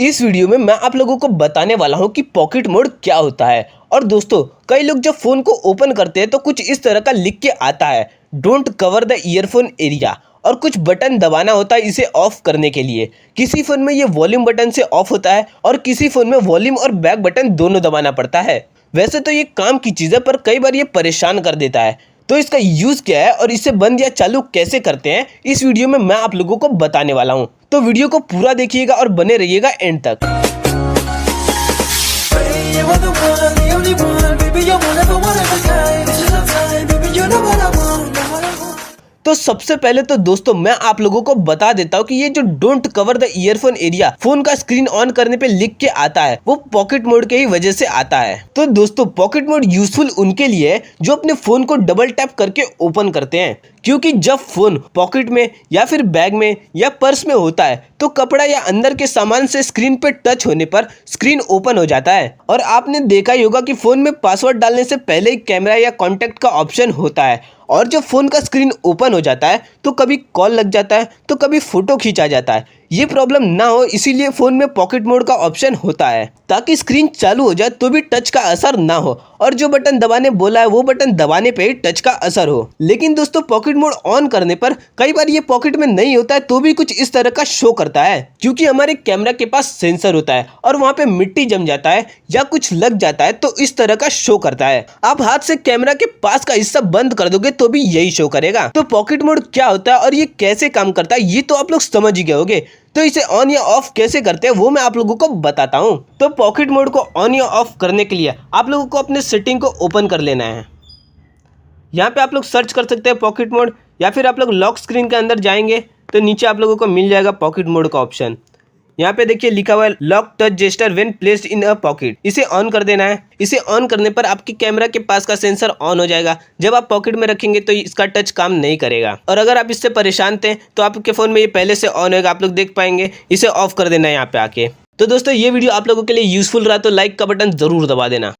इस वीडियो में मैं आप लोगों को बताने वाला हूं कि पॉकेट मोड क्या होता है। और दोस्तों, कई लोग जब फ़ोन को ओपन करते हैं तो कुछ इस तरह का लिख के आता है, don't cover the earphone area, और कुछ बटन दबाना होता है इसे ऑफ करने के लिए। किसी फ़ोन में ये वॉल्यूम बटन से ऑफ होता है और किसी फ़ोन में वॉल्यूम और बैक बटन दोनों दबाना पड़ता है। वैसे तो ये काम की चीज़ है, पर कई बार ये परेशान कर देता है। तो इसका यूज़ क्या है और इसे बंद या चालू कैसे करते हैं, इस वीडियो में मैं आप लोगों को बताने वाला हूँ। तो वीडियो को पूरा देखिएगा और बने रहिएगा एंड तक। तो सबसे पहले तो दोस्तों मैं आप लोगों को बता देता हूँ कि ये जो don't cover the earphone area phone का स्क्रीन ऑन करने पे लिख के आता है, वो पॉकेट मोड के ही वजह से आता है। तो दोस्तों, पॉकेट मोड यूजफुल उनके लिए है जो अपने फोन को डबल टैप करके ओपन करते हैं, क्योंकि जब फोन पॉकेट में या फिर बैग में या पर्स में होता है तो कपड़ा या अंदर के सामान से स्क्रीन पे टच होने पर स्क्रीन ओपन हो जाता है। और आपने देखा ही होगा कि फोन में पासवर्ड डालने से पहले ही कैमरा या कॉन्टैक्ट का ऑप्शन होता है, और जब फोन का स्क्रीन ओपन हो जाता है तो कभी कॉल लग जाता है तो कभी फोटो खींचा जाता है। ये प्रॉब्लम ना हो इसीलिए फोन में पॉकेट मोड का ऑप्शन होता है, ताकि स्क्रीन चालू हो जाए तो भी टच का असर ना हो, और जो बटन दबाने बोला है वो बटन दबाने पे ही टच का असर हो। लेकिन दोस्तों, पॉकेट मोड ऑन करने पर कई बार ये पॉकेट में नहीं होता है तो भी कुछ इस तरह का शो करता है, क्योंकि हमारे कैमरा के पास सेंसर होता है और वहाँ पे मिट्टी जम जाता है या कुछ लग जाता है तो इस तरह का शो करता है। आप हाथ से कैमरा के पास का हिस्सा बंद कर दोगे तो भी यही शो करेगा। तो पॉकेट मोड क्या होता है और ये कैसे काम करता है ये तो आप लोग समझ ही गए होंगे। तो इसे ऑन या ऑफ कैसे करते हैं वो मैं आप लोगों को बताता हूँ। तो पॉकेट मोड को ऑन या ऑफ करने के लिए आप लोगों को अपने सेटिंग को ओपन कर लेना है। यहाँ पे आप लोग सर्च कर सकते हैं पॉकेट मोड, या फिर आप लोग लॉक स्क्रीन के अंदर जाएंगे तो नीचे आप लोगों को मिल जाएगा पॉकेट मोड का ऑप्शन। यहाँ पे देखिए लिखा हुआ है lock touch gesture when placed in a pocket. इसे ऑन कर देना है। इसे ऑन करने पर आपके कैमरा के पास का सेंसर ऑन हो जाएगा। जब आप पॉकेट में रखेंगे तो इसका टच काम नहीं करेगा। और अगर आप इससे परेशान थे तो आपके फ़ोन में ये पहले से ऑन होगा, आप लोग देख पाएंगे। इसे ऑफ कर देना है यहाँ पे आके। तो दोस्तों, ये वीडियो आप लोगों के लिए यूजफुल रहा तो लाइक का बटन ज़रूर दबा देना।